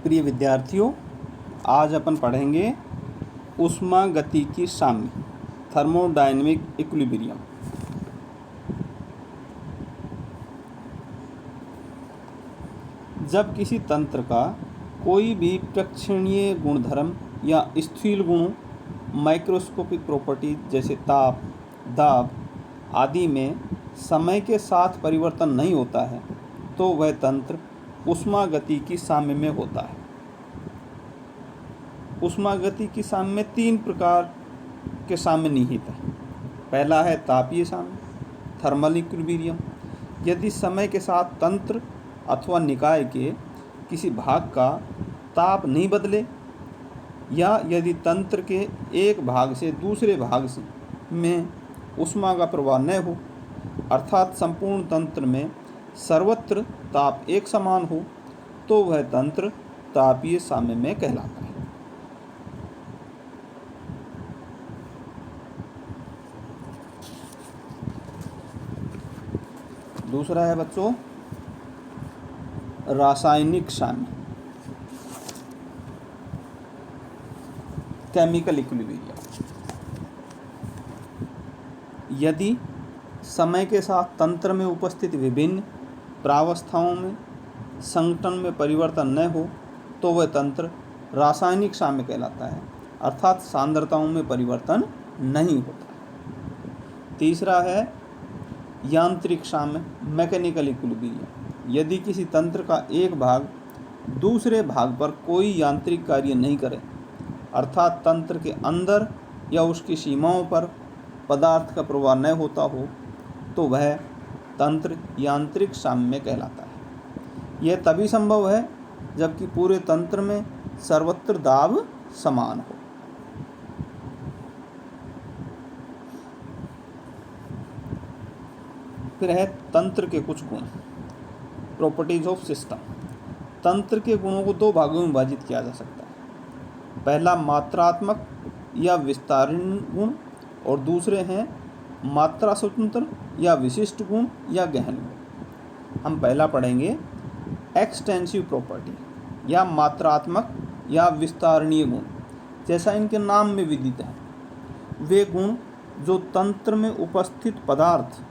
प्रिय विद्यार्थियों, आज अपन पढ़ेंगे ऊष्मागतिकी साम्य, थर्मोडायनेमिक इक्विलिब्रियम। जब किसी तंत्र का कोई भी प्रेक्षणीय गुणधर्म या स्थूल गुणों, माइक्रोस्कोपिक प्रॉपर्टीज जैसे ताप, दाब आदि में समय के साथ परिवर्तन नहीं होता है, तो वह तंत्र ऊष्मागतिकी साम्य में होता है। ऊष्मागतिकी साम्य में 3 प्रकार के साम्य निहित हैं। पहला है तापीय साम्य, थर्मल इक्विलिब्रियम। यदि समय के साथ तंत्र अथवा निकाय के किसी भाग का ताप नहीं बदले या यदि तंत्र के एक भाग से दूसरे भाग में ऊष्मा का प्रवाह न हो, अर्थात संपूर्ण तंत्र में सर्वत्र ताप एक समान हो, तो वह तंत्र तापीय साम्य में कहलाता है। दूसरा है बच्चों रासायनिक साम्य, केमिकल इक्विलिब्रियम। यदि समय के साथ तंत्र में उपस्थित विभिन्न प्रावस्थाओं में संगठन में परिवर्तन न हो, तो वह तंत्र रासायनिक साम्य कहलाता है, अर्थात सांद्रताओं में परिवर्तन नहीं होता। तीसरा है यांत्रिक साम्य, मैकेनिकल इक्विलिब्रियम। यदि किसी तंत्र का एक भाग दूसरे भाग पर कोई यांत्रिक कार्य नहीं करे, अर्थात तंत्र के अंदर या उसकी सीमाओं पर पदार्थ का प्रवाह न होता हो, तो वह तंत्र यांत्रिक साम्य कहलाता है। यह तभी संभव है जबकि पूरे तंत्र में सर्वत्र दाब समान हो। फिर है तंत्र के कुछ गुण, प्रॉपर्टीज ऑफ सिस्टम। तंत्र के गुणों को 2 भागों में विभाजित किया जा सकता है। पहला मात्रात्मक या विस्तारण गुण और दूसरे हैं मात्रा स्वतंत्र या विशिष्ट गुण या गहन गुण। हम पहला पढ़ेंगे एक्सटेंसिव प्रॉपर्टी या मात्रात्मक या विस्तारणीय गुण। जैसा इनके नाम में विदित है, वे गुण जो तंत्र में उपस्थित पदार्थ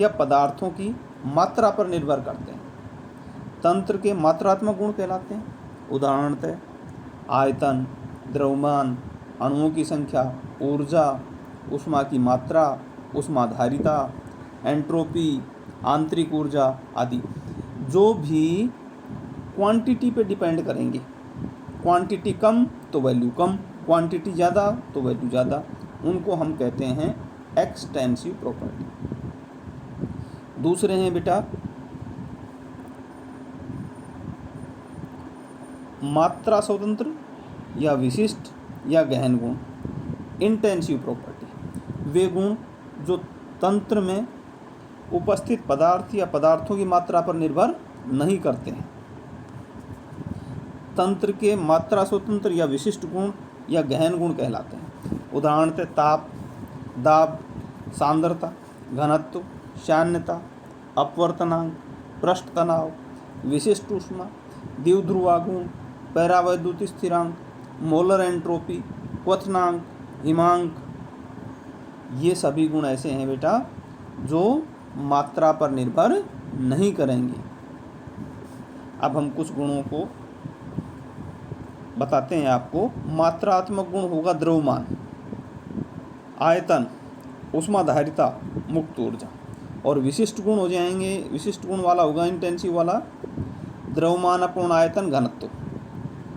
या पदार्थों की मात्रा पर निर्भर करते हैं, तंत्र के मात्रात्मक गुण कहलाते हैं। उदाहरणतः आयतन, द्रव्यमान, अणुओं की संख्या, ऊर्जा, ऊष्मा की मात्रा, ऊष्माधारिता, एंट्रोपी, आंतरिक ऊर्जा आदि, जो भी क्वांटिटी पे डिपेंड करेंगे। क्वांटिटी कम तो वैल्यू कम, क्वांटिटी ज़्यादा तो वैल्यू ज़्यादा, उनको हम कहते हैं एक्सटेंसिव प्रॉपर्टी। दूसरे हैं बेटा मात्रा स्वतंत्र या विशिष्ट या गहन गुण, इंटेंसिव प्रॉपर्टी। वे गुण जो तंत्र में उपस्थित पदार्थ या पदार्थों की मात्रा पर निर्भर नहीं करते हैं। तंत्र के मात्रा स्वतंत्र या विशिष्ट गुण या गहन गुण कहलाते हैं। उदाहरणतः ताप, दाब, सांद्रता, घनत्व, श्यान्यता, अपवर्तनांक, पृष्ठ तनाव, विशिष्ट ऊष्मा, द्विध्रुवागुण, परावैद्युत स्थिरांक, मोलर एंट्रोपी, क्वथनांक, हिमांक। ये सभी गुण ऐसे हैं बेटा जो मात्रा पर निर्भर नहीं करेंगे। अब हम कुछ गुणों को बताते हैं आपको। मात्रात्मक गुण होगा द्रव्यमान, आयतन, ऊष्माधारिता, मुक्त ऊर्जा। और विशिष्ट गुण हो जाएंगे, विशिष्ट गुण वाला होगा इंटेंसिव वाला, द्रव्यमान अपॉन आयतन घनत्व,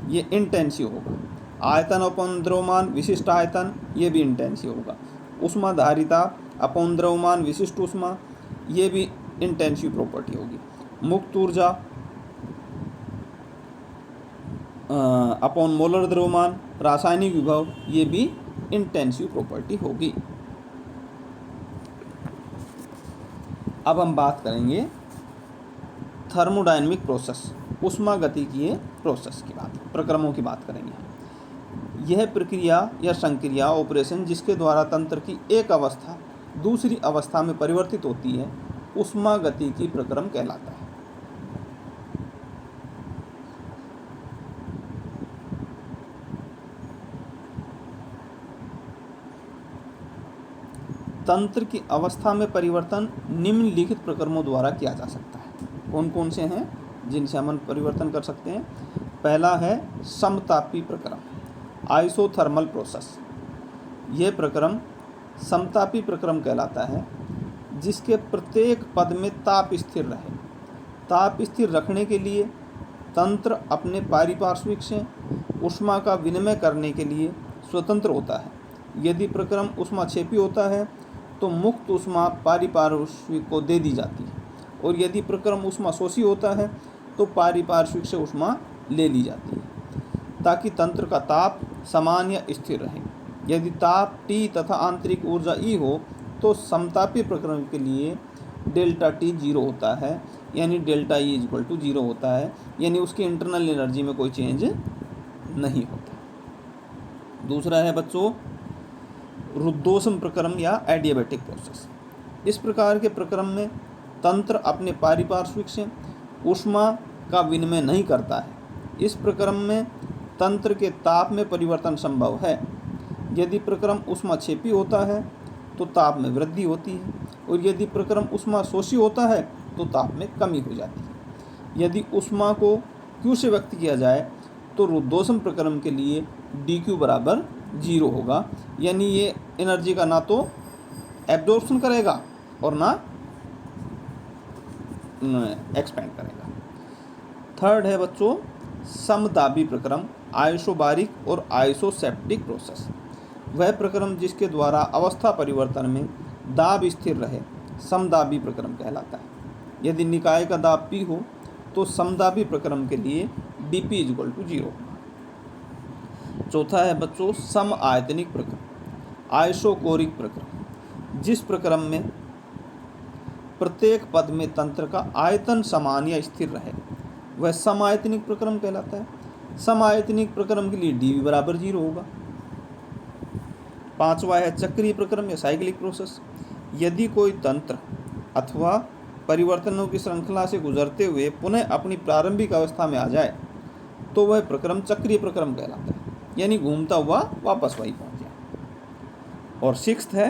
ये इंटेंसिव होगा। आयतन अपॉन द्रव्यमान विशिष्ट आयतन, ये भी इंटेंसिव होगा। ऊष्माधारिता अपॉन द्रव्यमान विशिष्ट ऊष्मा, ये भी इंटेंसिव प्रॉपर्टी होगी। मुक्त ऊर्जा अपॉन मोलर द्रव्यमान रासायनिक विभव, ये भी इंटेंसिव प्रॉपर्टी होगी। अब हम बात करेंगे थर्मोडायनेमिक प्रोसेस, ऊष्मागतिकीय प्रोसेस की बात, प्रक्रमों की बात करेंगे। यह प्रक्रिया या संक्रिया ऑपरेशन जिसके द्वारा तंत्र की एक अवस्था दूसरी अवस्था में परिवर्तित होती है, ऊष्मागतिकी प्रक्रम कहलाता है। तंत्र की अवस्था में परिवर्तन निम्नलिखित प्रक्रमों द्वारा किया जा सकता है। कौन कौन से हैं जिनसे हम परिवर्तन कर सकते हैं? पहला है समतापी प्रक्रम, आइसोथर्मल प्रोसेस। यह प्रक्रम समतापी प्रक्रम कहलाता है, जिसके प्रत्येक पद में ताप स्थिर रहे। ताप स्थिर रखने के लिए तंत्र अपने पारिपार्श्विक से ऊष्मा का विनिमय करने के लिए स्वतंत्र होता है। यदि प्रक्रम ऊष्माक्षेपी होता है तो मुक्त ऊष्मा पारिपार्श्विक को दे दी जाती है, और यदि प्रक्रम ऊष्माशोषी होता है तो पारिपार्श्विक से ऊष्मा ले ली जाती है, ताकि तंत्र का ताप समान या स्थिर रहे। यदि ताप T तथा आंतरिक ऊर्जा E हो तो समतापी प्रक्रम के लिए डेल्टा T 0 होता है, यानी डेल्टा E = 0 होता है, यानी उसकी इंटरनल एनर्जी में कोई चेंज नहीं होता। दूसरा है बच्चों रुद्धोष्म प्रक्रम या एडियाबैटिक प्रोसेस। इस प्रकार के प्रक्रम में तंत्र अपने पारिपार्श्विक से ऊष्मा का विनिमय नहीं करता है। इस प्रक्रम में तंत्र के ताप में परिवर्तन संभव है। यदि प्रक्रम ऊष्माक्षेपी होता है तो ताप में वृद्धि होती है, और यदि प्रक्रम ऊष्माशोषी होता है तो ताप में कमी हो जाती है। यदि ऊष्मा को Q से व्यक्त किया जाए तो रुद्धोष्म प्रक्रम के लिए dQ = 0 होगा, यानी ये एनर्जी का ना तो एब्जॉर्प्शन करेगा और ना एक्सपेंड करेगा। थर्ड है बच्चों समदाबी प्रक्रम, आइसोबारिक और आइसोसेप्टिक प्रोसेस। वह प्रक्रम जिसके द्वारा अवस्था परिवर्तन में दाब स्थिर रहे समदाबी प्रक्रम कहलाता है। यदि निकाय का दाब P हो तो समदाबी प्रक्रम के लिए dP = 0। चौथा है बच्चों सम आयतनिक प्रक्रम, आइसोकोरिक प्रक्रम। जिस प्रक्रम में प्रत्येक पद में तंत्र का आयतन समान या स्थिर रहे वह समायतनिक प्रक्रम कहलाता है। समायतनिक प्रक्रम के लिए dV = 0 होगा। पांचवा है चक्रीय प्रक्रम या साइक्लिक प्रोसेस। यदि कोई तंत्र अथवा परिवर्तनों की श्रृंखला से गुजरते हुए पुनः अपनी प्रारंभिक अवस्था में आ जाए तो वह प्रक्रम चक्रीय प्रक्रम कहलाता है, यानी घूमता हुआ वापस वही पहुंच जाए। और सिक्स्थ है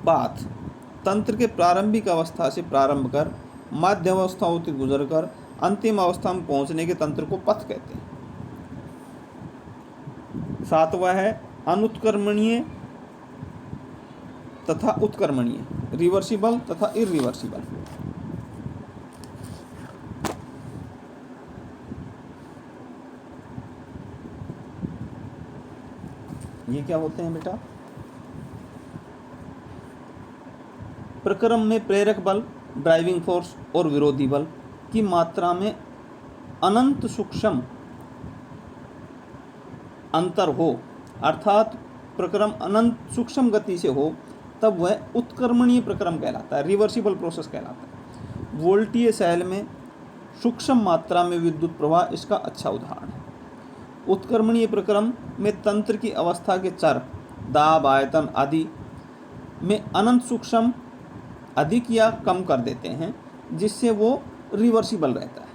पाथ। तंत्र के प्रारंभिक अवस्था से प्रारंभ कर मध्य अवस्थाओं से गुजरकर अंतिम अवस्था में पहुंचने के तंत्र को पथ कहते हैं। सातवां है अनुत्क्रमणीय तथा उत्क्रमणीय, रिवर्सिबल तथा इरिवर्सिबल। ये क्या होते हैं बेटा? प्रक्रम में प्रेरक बल, ड्राइविंग फोर्स और विरोधी बल की मात्रा में अनंत सूक्ष्म अंतर हो, अर्थात प्रक्रम अनंत सूक्ष्म गति से हो, तब वह उत्क्रमणीय प्रक्रम कहलाता है, रिवर्सिबल प्रोसेस कहलाता है। वोल्टीय सेल में सूक्ष्म मात्रा में विद्युत प्रवाह इसका अच्छा उदाहरण है। उत्क्रमणीय प्रक्रम में तंत्र की अवस्था के चर दाब, आयतन आदि में अनंत सूक्ष्म अधिक या कम कर देते हैं, जिससे वो रिवर्सिबल रहता है।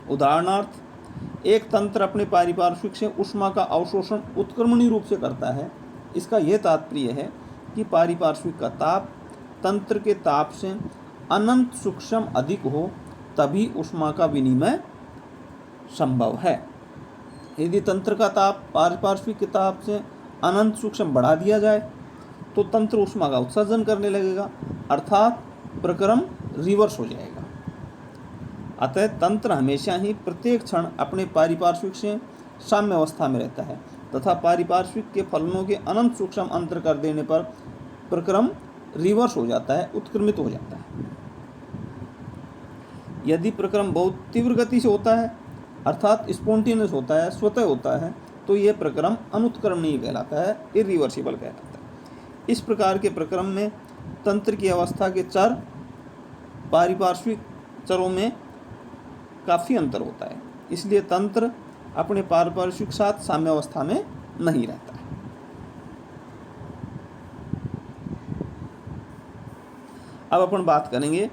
उदाहरणार्थ एक तंत्र अपने पारिपार्श्विक से ऊष्मा का अवशोषण उत्क्रमणीय रूप से करता है। इसका यह तात्पर्य है कि पारिपार्श्विक का ताप तंत्र के ताप से अनंत सूक्ष्म अधिक हो, तभी ऊष्मा का विनिमय संभव है। यदि तंत्र का ताप पारिपार्श्विक के ताप से अनंत सूक्ष्म बढ़ा दिया जाए तो तंत्र ऊष्मा का उत्सर्जन करने लगेगा, अर्थात प्रक्रम रिवर्स हो जाएगा। अतः तंत्र हमेशा ही प्रत्येक क्षण अपने पारिपार्श्विक से साम्य अवस्था में रहता है तथा पारिपार्श्विक के फलनों के अनंत सूक्ष्म अंतर कर देने पर प्रक्रम रिवर्स हो जाता है, उत्क्रमित हो जाता है। यदि प्रक्रम बहुत तीव्र गति से होता है, अर्थात स्पॉन्टेनियस होता है, स्वतः होता है, तो यह प्रक्रम अनुत्क्रमणीय कहलाता है, इरिवर्सिबल कहलाता है। इस प्रकार के प्रक्रम में तंत्र की अवस्था के चर पारिपार्श्विक चरों में काफ़ी अंतर होता है, इसलिए तंत्र अपने पारिपार्श्विक साथ साम्य अवस्था में नहीं रहता है। अब अपन बात करेंगे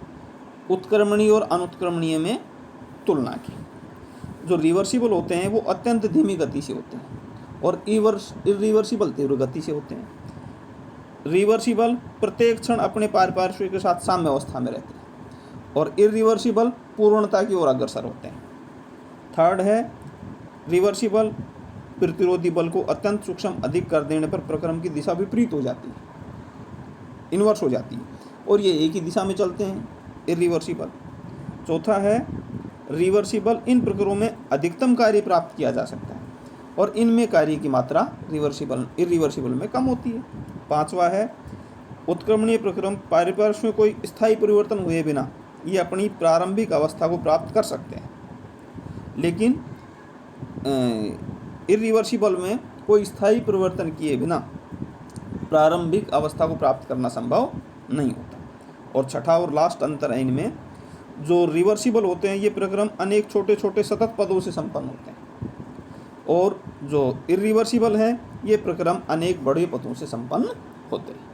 उत्क्रमणीय और अनुत्क्रमणीय में तुलना की। जो रिवर्सिबल होते हैं वो अत्यंत धीमी गति से होते हैं और इरिवर्सिबल तीव्र गति से होते हैं। रिवर्सिबल प्रत्येक क्षण अपने पारिपार्श्विक के साथ साम्य अवस्था में रहते हैं और इरिवर्सिबल पूर्णता की ओर अग्रसर होते हैं। थर्ड है रिवर्सिबल, प्रतिरोधी बल को अत्यंत सूक्ष्म अधिक कर देने पर प्रक्रम की दिशा विपरीत हो जाती है, इन्वर्स हो जाती है और ये एक ही दिशा में चलते हैं, इरिवर्सिबल। चौथा है रिवर्सिबल, इन प्रक्रमों में अधिकतम कार्य प्राप्त किया जा सकता है और इनमें कार्य की मात्रा इरिवर्सिबल में कम होती है। पांचवा है उत्क्रमणीय प्रक्रम, पारिपार्श्व में कोई स्थायी परिवर्तन हुए बिना ये अपनी प्रारंभिक अवस्था को प्राप्त कर सकते हैं, लेकिन इरिवर्सिबल में कोई स्थायी परिवर्तन किए बिना प्रारंभिक अवस्था को प्राप्त करना संभव नहीं होता। और छठा और लास्ट अंतर है इनमें, जो रिवर्सिबल होते हैं ये प्रक्रम अनेक छोटे छोटे सतत पदों से संपन्न होते हैं और जो इरिवर्सिबल है ये प्रक्रम अनेक बड़े पदों से संपन्न होते हैं।